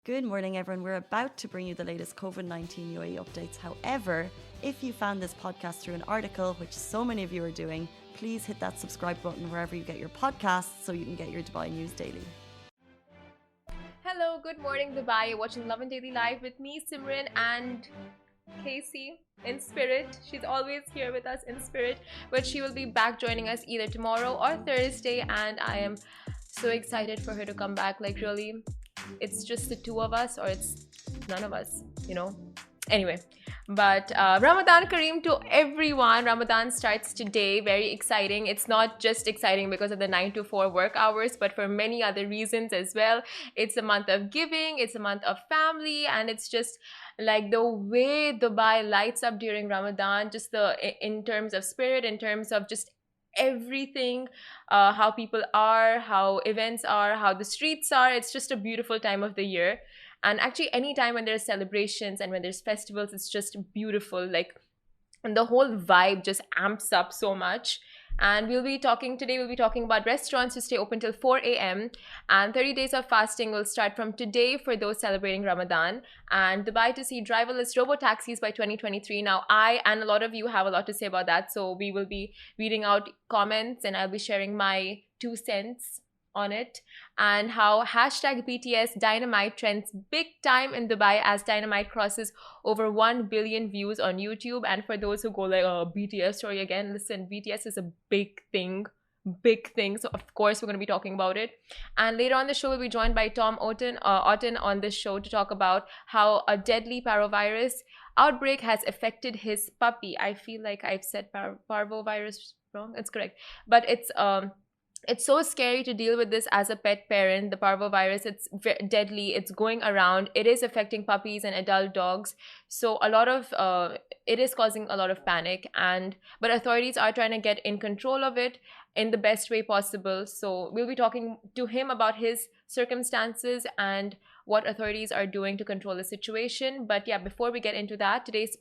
Good morning, everyone. We're about to bring you the latest COVID-19 UAE updates. However, if you found this podcast through an article, which so many of you are doing, please hit that subscribe button wherever you get your podcasts so you can get your Dubai news daily. Hello, good morning, Dubai. You're watching Lovin Daily Live with me, Simran, and Casey in spirit. She's always here with us in spirit, but she will be back joining us either tomorrow or Thursday, and I am so excited for her to come back. Like, really, it's just the two of us, or it's none of us, you know? Anyway, but Ramadan Kareem to everyone. Ramadan starts today. Very exciting. It's not just exciting because of the 9 to 4 work hours, but for many other reasons as well. It's a month of giving, it's a month of family, and it's just like the way Dubai lights up during Ramadan, just in terms of spirit, in terms of just everything, how people are, how events are, how the streets are. It's just a beautiful time of the year. And actually, any time when there's celebrations and when there's festivals, it's just beautiful. Like, and the whole vibe just amps up so much. And we'll be talking about restaurants to stay open till 4 a.m. And 30 days of fasting will start from today for those celebrating Ramadan. And Dubai to see driverless Robotaxis by 2023. Now, I and a lot of you have a lot to say about that. So we will be reading out comments and I'll be sharing my 2 cents on it, and how hashtag BTS Dynamite trends big time in Dubai as Dynamite crosses over 1 billion views on YouTube. And for those who go like, oh, BTS story again, listen, BTS is a big thing. So of course we're going to be talking about it. And later on the show we'll be joined by Otton on this show to talk about how a deadly parvovirus outbreak has affected his puppy. I feel like I've said parvovirus wrong. It's correct, but it's so scary to deal with this as a pet parent. The parvovirus, it's deadly. It's going around. It is affecting puppies and adult dogs. So a lot of it is causing a lot of panic. But authorities are trying to get in control of it in the best way possible. So we'll be talking to him about his circumstances and what authorities are doing to control the situation. But yeah, before we get into that, today's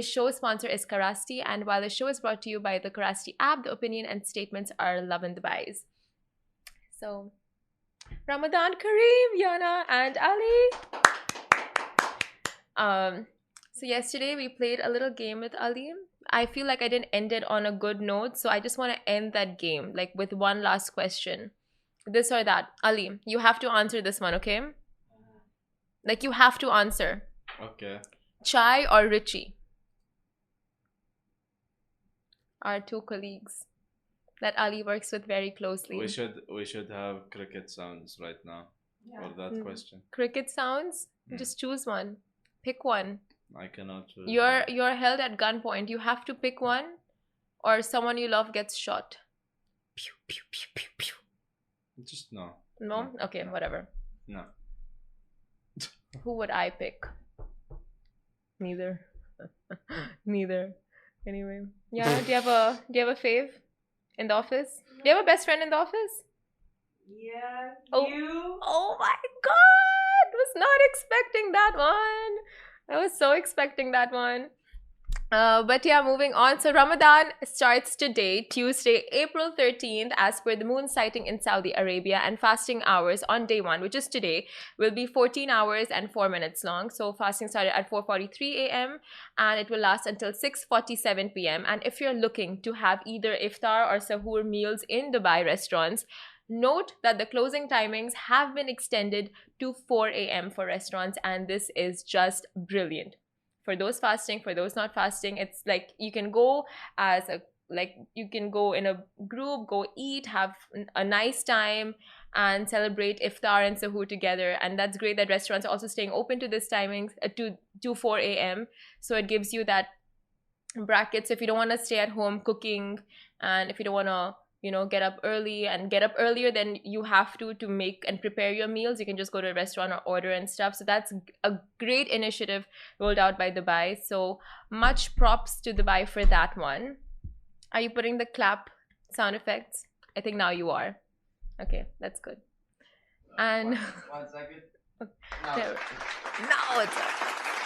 show sponsor is Karasti. And while the show is brought to you by the Karasti app, the opinion and statements are Lovin Dubai's. So, Ramadan Kareem, Yana and Ali. So yesterday we played a little game with Ali. I feel like I didn't end it on a good note, so I just want to end that game like with one last question. This or that. Ali, you have to answer this one, okay? Like, you have to answer. Okay. Chai or Richie? Our 2 colleagues that Ali works with very closely. We should have cricket sounds right now for that question. Cricket sounds? Just choose one. Pick one. I cannot choose. You're held at gunpoint. You have to pick one, or someone you love gets shot. Pew, pew, pew, pew, pew. Just no. No? Okay, whatever. No. Who would I pick? Neither. Neither. Anyway. Yeah, do you have a fave in the office? Do you have a best friend in the office? Yeah. Oh. You? Oh my god! Was not expecting that one. I was so expecting that one. But yeah, moving on. So Ramadan starts today, Tuesday, April 13th, as per the moon sighting in Saudi Arabia, and fasting hours on day 1, which is today, will be 14 hours and 4 minutes long. So fasting started at 4:43 a.m. and it will last until 6:47 p.m. And if you're looking to have either iftar or sahur meals in Dubai restaurants, note that the closing timings have been extended to 4 a.m. for restaurants, and this is just brilliant. For those fasting, for those not fasting, it's like you can go you can go in a group, go eat, have a nice time, and celebrate iftar and sahur together. And that's great that restaurants are also staying open to this timings to 4 a.m. So it gives you that brackets if you don't want to stay at home cooking, and if you don't want to get up early and get up earlier than you have to make and prepare your meals, you can just go to a restaurant or order and stuff. So that's a great initiative rolled out by Dubai. So much props to Dubai for that one. Are you putting the clap sound effects? I think now you are. Okay, that's good. And 1 second. Now it's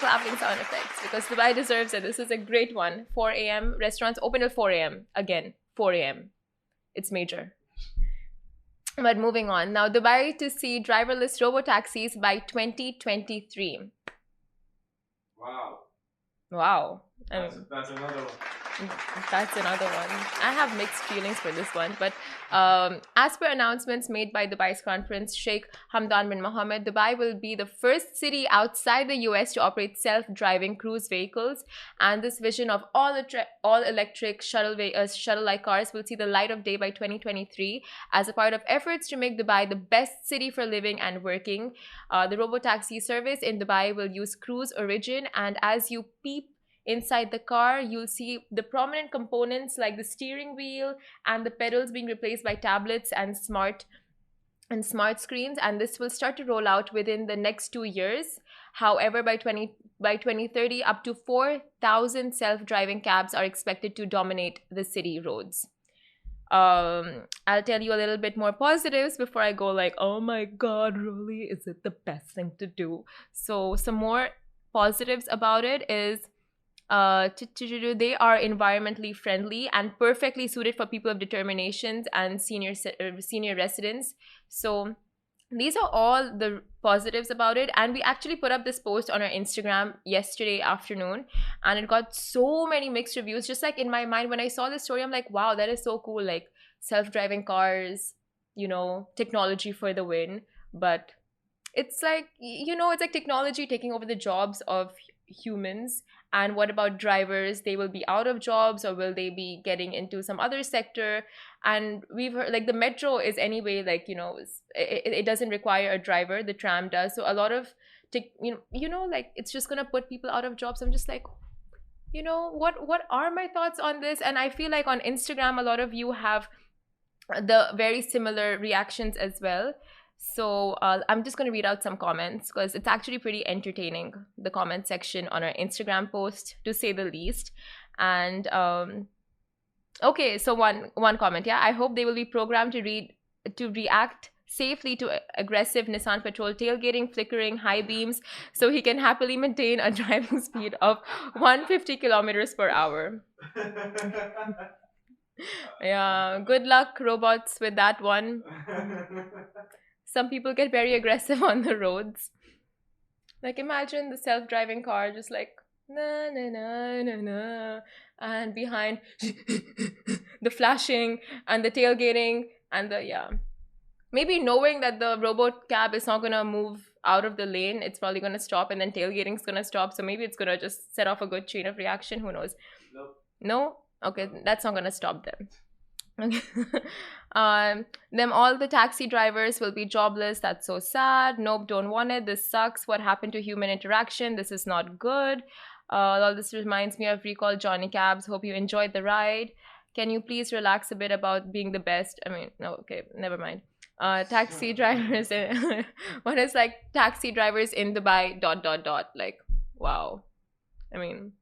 clapping sound effects because Dubai deserves it. This is a great one. 4 a.m. Restaurants open at 4 a.m. Again, 4 a.m. It's major. But moving on. Now, Dubai to see driverless robotaxis by 2023. Wow. Wow. That's another one. That's another one. I have mixed feelings for this one, but as per announcements made by Dubai's Crown Prince Sheikh Hamdan bin Mohammed, Dubai will be the first city outside the US to operate self-driving cruise vehicles, and this vision of all-electric shuttle-like cars will see the light of day by 2023 as a part of efforts to make Dubai the best city for living and working. The robotaxi service in Dubai will use Cruise Origin, and as you peep inside the car, you'll see the prominent components like the steering wheel and the pedals being replaced by tablets and smart screens, and this will start to roll out within the next 2 years. However, by 2030, up to 4,000 self-driving cabs are expected to dominate the city roads. I'll tell you a little bit more positives before I go like, oh my god, really, is it the best thing to do? So some more positives about it is they are environmentally friendly and perfectly suited for people of determinations and senior residents. So these are all the positives about it, and we actually put up this post on our Instagram yesterday afternoon, and it got so many mixed reviews. Just like in my mind, when I saw this story, I'm like, wow, that is so cool, like self-driving cars, you know, technology for the win. But it's like, you know, it's like technology taking over the jobs of humans. And what about drivers? They will be out of jobs, or will they be getting into some other sector? And we've heard like the metro is anyway, like, you know, it doesn't require a driver, the tram does. So a lot of like it's just gonna put people out of jobs. I'm just like, you know, what are my thoughts on this? And I feel like on Instagram a lot of you have the very similar reactions as well. So I'm just going to read out some comments because it's actually pretty entertaining, the comment section on our Instagram post, to say the least. And okay, so one comment, yeah, I hope they will be programmed to react safely to aggressive Nissan Patrol tailgating, flickering, high beams, so he can happily maintain a driving speed of 150 kilometers per hour. Yeah, good luck, robots, with that one. Some people get very aggressive on the roads. Like, imagine the self-driving car just like na na na na na, and behind the flashing and the tailgating and the maybe knowing that the robot cab is not gonna move out of the lane, it's probably gonna stop, and then tailgating's gonna stop. So maybe it's gonna just set off a good chain of reaction. Who knows? Nope. No? Okay, that's not gonna stop them. Them all the taxi drivers will be jobless. That's so sad. Nope, don't want it. This sucks. What happened to human interaction? This is not good. All this reminds me of Recall Johnny Cabs. Hope you enjoyed the ride. Can you please relax a bit about being the best? I mean, no, okay, never mind. Taxi drivers what is like taxi drivers in Dubai ... Like, wow. I mean,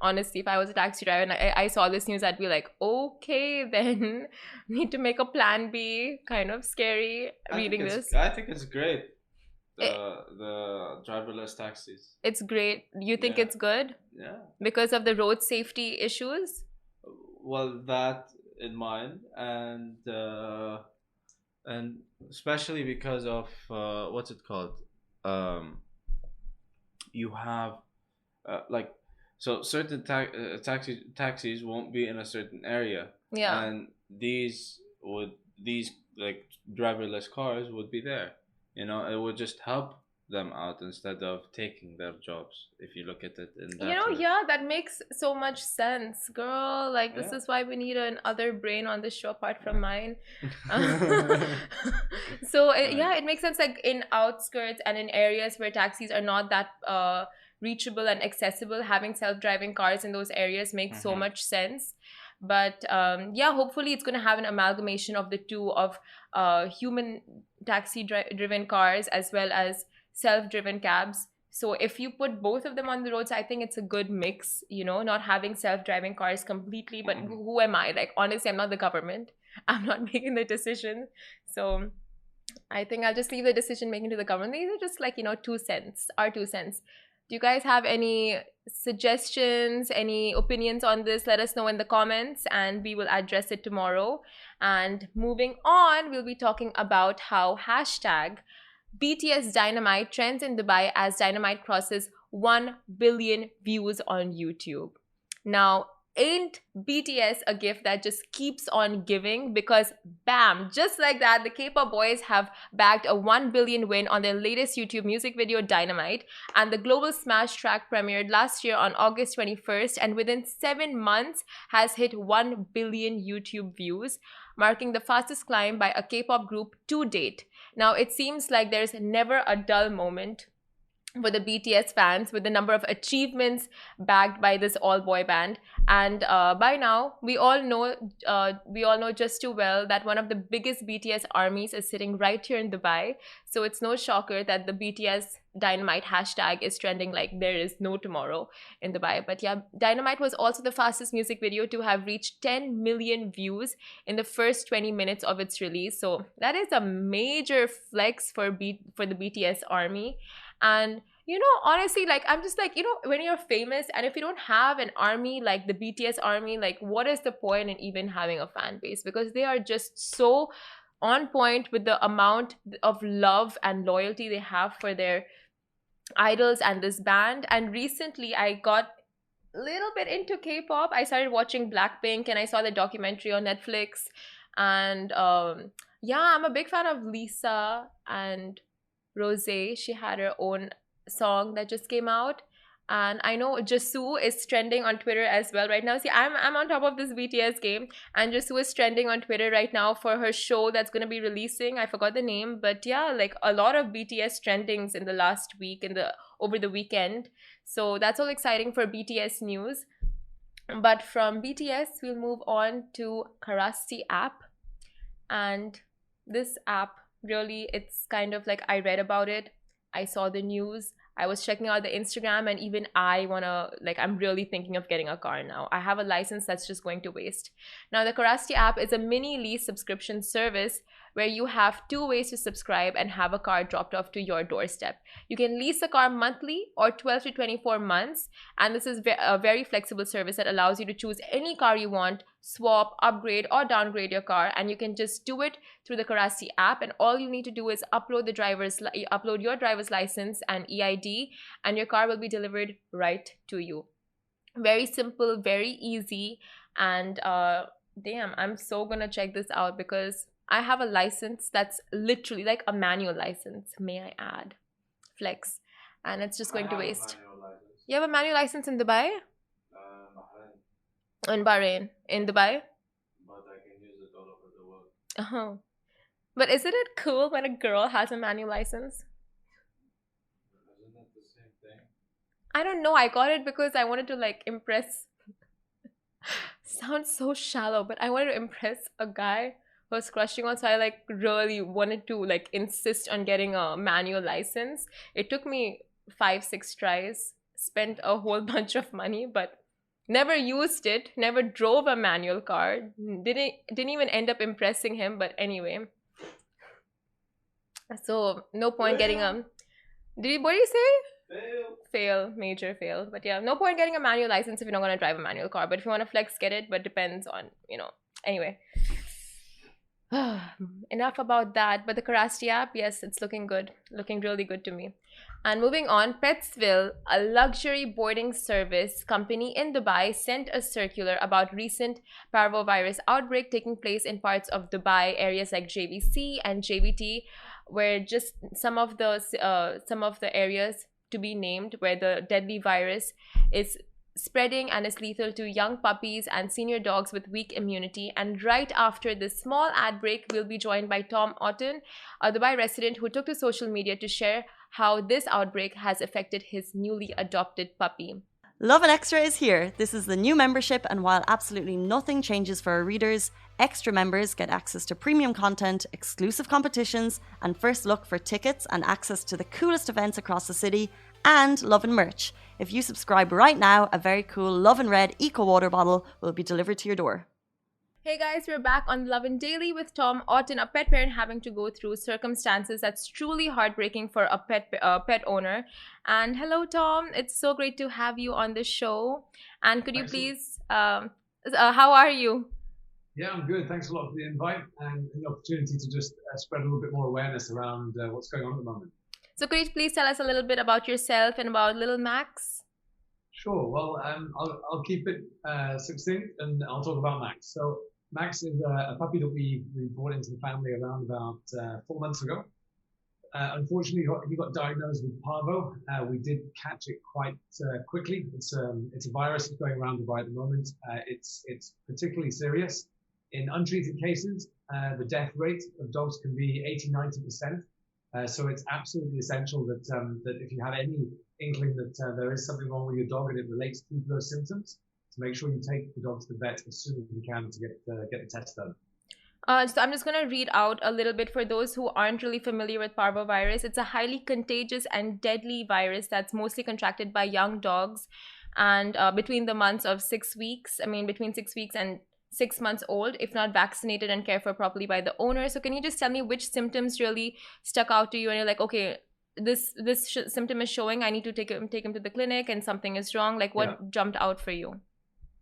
honestly, if I was a taxi driver and I saw this news, I'd be like, okay, then need to make a plan B. Kind of scary reading this. I think it's great. The driverless taxis. It's great. You think it's good? Yeah. Because of the road safety issues? Well, that in mind, and especially because of what's it called? You have like. So certain taxis won't be in a certain area. Yeah. And these like driverless cars would be there. You know, it would just help them out instead of taking their jobs, if you look at it in that way. Yeah, that makes so much sense, girl. Like, this is why we need another brain on this show apart from mine. So it makes sense, like in outskirts and in areas where taxis are not that reachable and accessible, having self-driving cars in those areas makes so much sense. But hopefully it's going to have an amalgamation of the two, of human taxi driven cars as well as self-driven cabs. So if you put both of them on the roads, I think it's a good mix, you know, not having self-driving cars completely. But who am I? Like, honestly, I'm not the government. I'm not making the decision. So I think I'll just leave the decision making to the government. These are just like, 2 cents, our 2 cents. Do you guys have any suggestions, any opinions on this? Let us know in the comments and we will address it tomorrow. And moving on, we'll be talking about how hashtag BTS Dynamite trends in Dubai as Dynamite crosses 1 billion views on YouTube. Now, ain't BTS a gift that just keeps on giving? Because bam, just like that, the K-pop boys have bagged a 1 billion win on their latest YouTube music video Dynamite, and the global smash track premiered last year on August 21st and within 7 months has hit 1 billion YouTube views, marking the fastest climb by a K-pop group to date. Now, it seems like there's never a dull moment for the BTS fans with the number of achievements bagged by this all-boy band. And by now, we all know just too well that one of the biggest BTS armies is sitting right here in Dubai. So it's no shocker that the BTS Dynamite hashtag is trending like there is no tomorrow in Dubai. But yeah, Dynamite was also the fastest music video to have reached 10 million views in the first 20 minutes of its release. So that is a major flex for the BTS army. And you know, honestly, like, I'm just like, you know, when you're famous and if you don't have an army like the BTS army, like, what is the point in even having a fan base? Because they are just so on point with the amount of love and loyalty they have for their idols and this band. And recently I got a little bit into K-pop. I started watching Blackpink and I saw the documentary on Netflix. And yeah, I'm a big fan of Lisa and Rosé. She had her own song that just came out, and I know Jisoo is trending on Twitter as well right now. See, I'm on top of this BTS game, and Jisoo is trending on Twitter right now for her show that's gonna be releasing. I forgot the name, but yeah, like a lot of BTS trendings in the last week, over the weekend. So that's all exciting for BTS news. But from BTS, we'll move on to Karasti app, and this app, really, it's kind of like, I read about it, I saw the news, I was checking out the Instagram, and even I'm really thinking of getting a car now. I have a license that's just going to waste. Now, the Karasti app is a mini lease subscription service where you have 2 ways to subscribe and have a car dropped off to your doorstep. You can lease a car monthly or 12 to 24 months, and this is a very flexible service that allows you to choose any car you want, swap, upgrade, or downgrade your car, and you can just do it through the Karasti app. And all you need to do is upload your driver's license and EID, and your car will be delivered right to you. Very simple, very easy, and damn, I'm so gonna check this out because I have a license that's literally like a manual license, may I add. Flex. And it's just going to waste. You have a manual license in Dubai? In Bahrain. In Dubai? But I can use it all over the world. Oh. But isn't it cool when a girl has a manual license? Isn't that the same thing? I don't know. I got it because I wanted to like impress. Sounds so shallow, but I wanted to impress a guy who was crushing on. So I like really wanted to like insist on getting a manual license. It took me 5-6 tries, spent a whole bunch of money, but never used it, never drove a manual car, didn't even end up impressing him. But anyway, so no point getting a, what did you say? Fail, major fail. But yeah, no point getting a manual license if you're not going to drive a manual car. But if you want to flex, get it, but depends on, you know. Anyway, enough about that. But the Karasti app, yes, it's looking good, looking really good to me. And moving on, Petsville, a luxury boarding service company in Dubai, sent a circular about recent Parvovirus outbreak taking place in parts of Dubai, areas like JVC and JVT, where just some of the areas to be named where the deadly virus is spreading and is lethal to young puppies and senior dogs with weak immunity. And right after this small ad break, we'll be joined by Tom Otton, a Dubai resident who took to social media to share how this outbreak has affected his newly adopted puppy. Lovin Extra is here. This is the new membership, and while absolutely nothing changes for our readers, extra members get access to premium content, exclusive competitions, and first look for tickets and access to the coolest events across the city, and Lovin merch. If you subscribe right now, a very cool Lovin Red Eco Water bottle will be delivered to your door. Hey guys, we're back on Lovin Daily with Tom Otton, a pet parent having to go through circumstances that's truly heartbreaking for a pet owner. And hello, Tom. It's so great to have you on the show. And could you Thanks a lot. please, how are you? Yeah, I'm good. Thanks a lot for the invite and the opportunity to just spread a little bit more awareness around what's going on at the moment. So could you please tell us a little bit about yourself and about little Max? Sure. Well, I'll keep it succinct and I'll talk about Max. So Max is a puppy that we brought into the family around about 4 months ago. Unfortunately, he got diagnosed with parvo. We did catch it quite quickly. It's a virus that's going around Dubai at the moment. It's particularly serious. In untreated cases, the death rate of dogs can be 80–90%. So it's absolutely essential that that if you have any inkling that there is something wrong with your dog and it relates to those symptoms, to make sure you take the dog to the vet as soon as you can to get the test done. So I'm just going to read out a little bit for those who aren't really familiar with parvovirus. It's a highly contagious and deadly virus that's mostly contracted by young dogs and between the months of 6 weeks. I mean, between 6 weeks and 6 months old, if not vaccinated and cared for properly by the owner. So can you just tell me which symptoms really stuck out to you and you're like, okay, this symptom is showing, I need to take him to the clinic and something is wrong? Like what jumped out for you?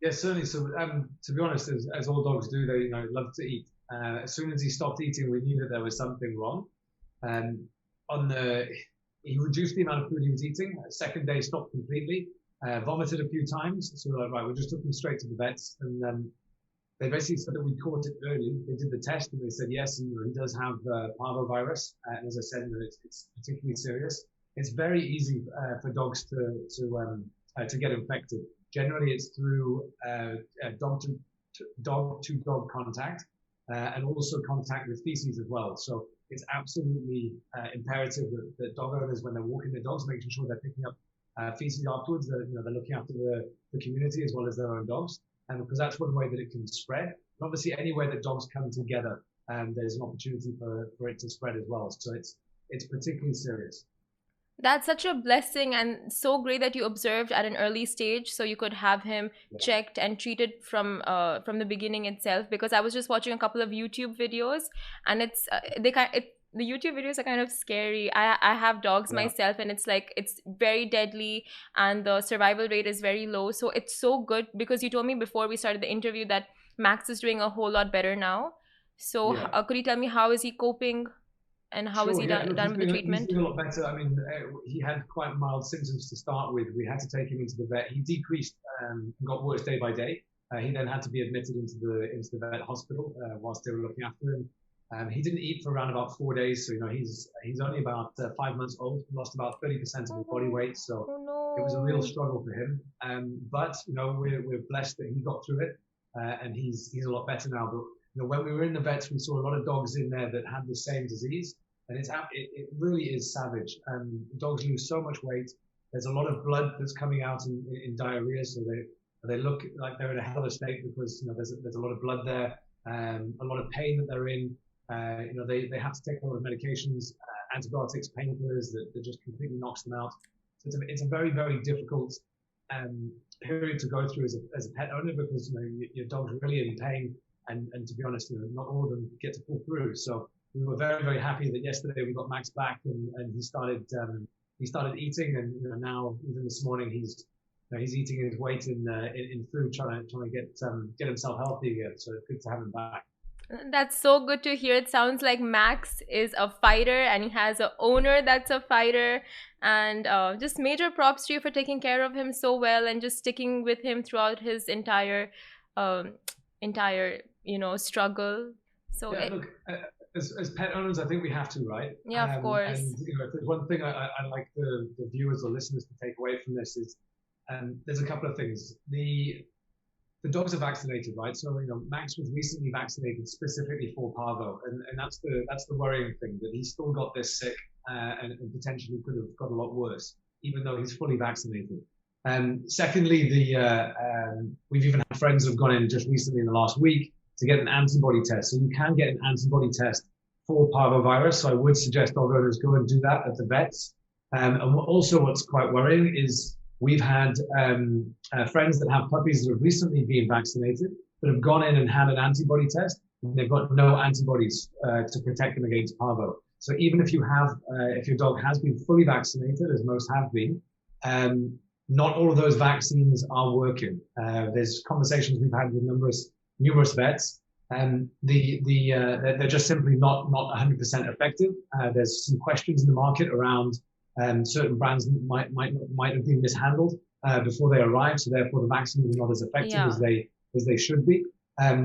Yes, certainly. So to be honest, as all dogs do, they love to eat. As soon as he stopped eating, we knew that there was something wrong. He reduced the amount of food he was eating. Second day, stopped completely. Vomited a few times. So we're like, right, we just took him straight to the vets, and they basically said that we caught it early. They did the test, and they said yes, he does have parvovirus. And as I said, it's particularly serious. It's very easy for dogs to get infected. Generally, it's through dog-to-dog contact. And also contact with feces as well. So it's absolutely imperative that dog owners, when they're walking their dogs, making sure they're picking up feces afterwards. They're looking after the community as well as their own dogs, and because that's one way that it can spread. And obviously, anywhere that dogs come together, there's an opportunity for it to spread as well. So it's particularly serious. That's such a blessing and so great that you observed at an early stage so you could have him checked and treated from the beginning itself. Because I was just watching a couple of YouTube videos and it's the YouTube videos are kind of scary. I have dogs myself and it's like it's very deadly and the survival rate is very low. So it's so good because you told me before we started the interview that Max is doing a whole lot better now. So could you tell me how is he coping? And how is he done with the treatment? He's doing a lot better. I mean, he had quite mild symptoms to start with. We had to take him into the vet. He decreased and got worse day by day. He then had to be admitted into the vet hospital whilst they were looking after him. He didn't eat for around about 4 days. So, he's only about 5 months old. He lost about 30% of his body weight. So it was a real struggle for him. But, we're blessed that he got through it. And he's a lot better now. But when we were in the vets, we saw a lot of dogs in there that had the same disease, and it really is savage. Dogs lose so much weight. There's a lot of blood that's coming out in diarrhea, so they look like they're in a hell of a state because there's a lot of blood there, a lot of pain that they're in. They have to take a lot of medications, antibiotics, painkillers that just completely knocks them out. So it's a very, very difficult period to go through as a pet owner because your dog's really in pain. And to be honest, not all of them get to pull through. So we were very, very happy that yesterday we got Max back and he started eating. And now even this morning he's eating his weight in food, trying to get himself healthy again. So it's good to have him back. That's so good to hear. It sounds like Max is a fighter and he has an owner that's a fighter. And just major props to you for taking care of him so well and just sticking with him throughout his entire struggle. So look, as pet owners, I think we have to, right? Yeah, of course. And if there's one thing I'd like the viewers or listeners to take away from this is, there's a couple of things. The dogs are vaccinated, right? So Max was recently vaccinated specifically for parvo, and that's the worrying thing, that he's still got this sick and potentially could have got a lot worse, even though he's fully vaccinated. Secondly, we've even had friends who have gone in just recently in the last week to get an antibody test. So you can get an antibody test for parvovirus. So I would suggest dog owners go and do that at the vets. And also what's quite worrying is we've had friends that have puppies that have recently been vaccinated that have gone in and had an antibody test, and they've got no antibodies to protect them against parvo. So even if you have, if your dog has been fully vaccinated, as most have been, not all of those vaccines are working. There's conversations we've had with numerous vets, and they're just simply not 100% effective. There's some questions in the market around certain brands that might have been mishandled before they arrive, so therefore the vaccine is not as effective as they should be.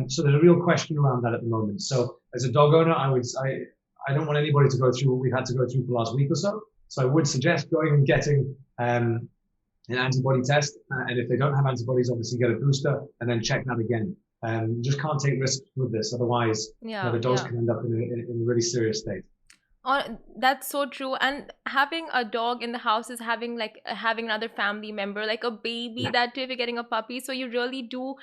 So there's a real question around that at the moment. So as a dog owner, I don't want anybody to go through what we've had to go through for the last week or so. So I would suggest going and getting an antibody test, and if they don't have antibodies, obviously get a booster and then check that again. You just can't take risks with this, otherwise the dogs can end up in a really serious state. That's so true. And having a dog in the house is having another family member, like a baby. That too, if you're getting a puppy, so you really do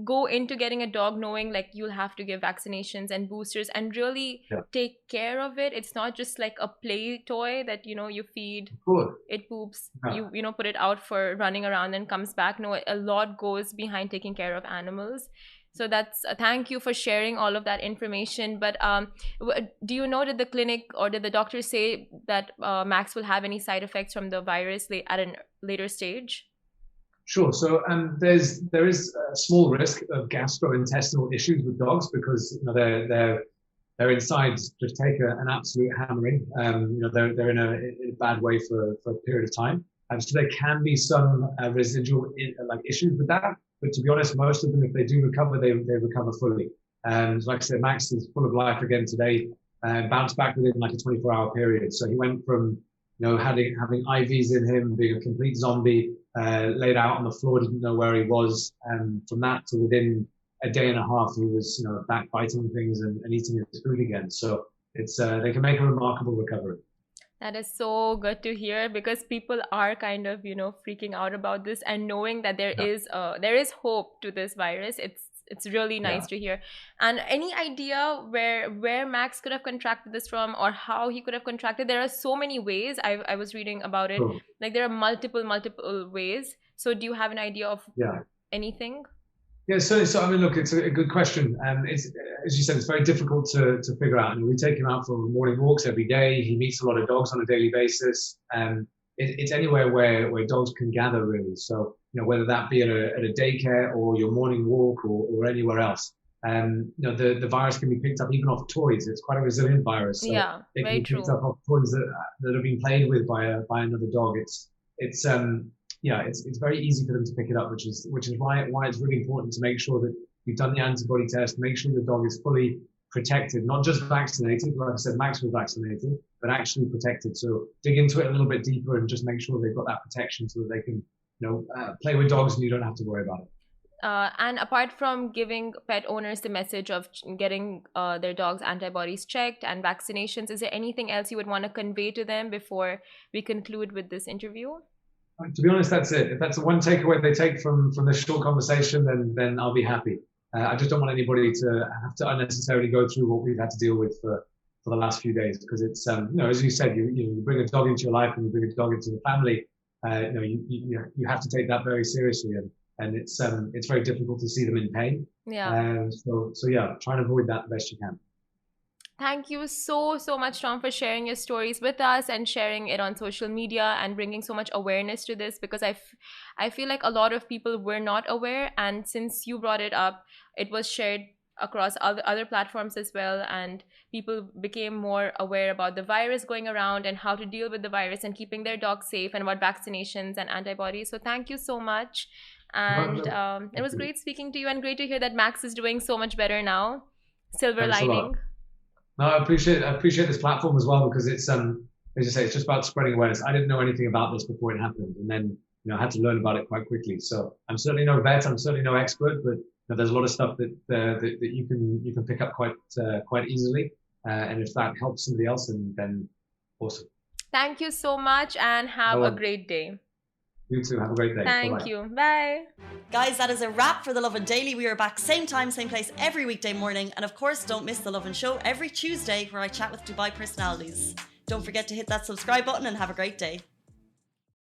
go into getting a dog knowing like you'll have to give vaccinations and boosters and really take care of it. It's not just like a play toy that you feed, it poops, you put it out for running around and comes back. No, a lot goes behind taking care of animals. So that's thank you for sharing all of that information. But do you know, did the clinic or did the doctor say that Max will have any side effects from the virus at a later stage? Sure. So there is a small risk of gastrointestinal issues with dogs because their insides just take an absolute hammering. They're in a bad way for a period of time. So there can be some residual issues with that. But to be honest, most of them, if they do recover, they recover fully. Like I said, Max is full of life again today, bounced back within like a 24-hour period. So he went from, having IVs in him, being a complete zombie, laid out on the floor, didn't know where he was. And from that to within a day and a half, he was, back biting things and eating his food again. So they can make a remarkable recovery. That is so good to hear, because people are kind of, freaking out about this, and knowing that there is hope to this virus. It's really nice to hear. And any idea where Max could have contracted this from, or how he could have contracted? There are so many ways. I was reading about it. Like there are multiple ways. So do you have an idea of anything? Yeah, so I mean, look, it's a good question. It's, as you said, it's very difficult to figure out. We take him out for morning walks every day. He meets a lot of dogs on a daily basis. It's anywhere where dogs can gather, really. So, whether that be at a daycare or your morning walk or anywhere else. The virus can be picked up even off toys. It's quite a resilient virus. So it can be picked up off toys that have been played with by another dog. It's very easy for them to pick it up, which is why it's really important to make sure that you've done the antibody test, make sure the dog is fully protected, not just vaccinated. Like I said, Max was vaccinated, but actually protected. So dig into it a little bit deeper and just make sure they've got that protection so that they can, play with dogs and you don't have to worry about it. And apart from giving pet owners the message of getting their dogs' antibodies checked and vaccinations, is there anything else you would want to convey to them before we conclude with this interview? To be honest, that's it. If that's the one takeaway they take from this short conversation, then I'll be happy. I just don't want anybody to have to unnecessarily go through what we've had to deal with for the last few days, because it's as you said, you bring a dog into your life and you bring a dog into the family. You have to take that very seriously, and it's very difficult to see them in pain. So try and avoid that the best you can. Thank you so much, Tom, for sharing your stories with us and sharing it on social media and bringing so much awareness to this, because I feel like a lot of people were not aware, and since you brought it up, it was shared across other platforms as well, and people became more aware about the virus going around and how to deal with the virus and keeping their dogs safe, and about vaccinations and antibodies. So thank you so much. And it was great speaking to you, and great to hear that Max is doing so much better now. Silver lining. No, I appreciate this platform as well, because it's as you say, it's just about spreading awareness. I didn't know anything about this before it happened, and then I had to learn about it quite quickly. So I'm certainly no vet, I'm certainly no expert, but there's a lot of stuff that you can pick up quite easily, and if that helps somebody else, then awesome. Thank you so much, and have a great day. You too. Have a great day. Thank you. Bye. Guys, that is a wrap for the Lovin Daily. We are back same time, same place every weekday morning. And of course, don't miss the Lovin Show every Tuesday, where I chat with Dubai personalities. Don't forget to hit that subscribe button and have a great day.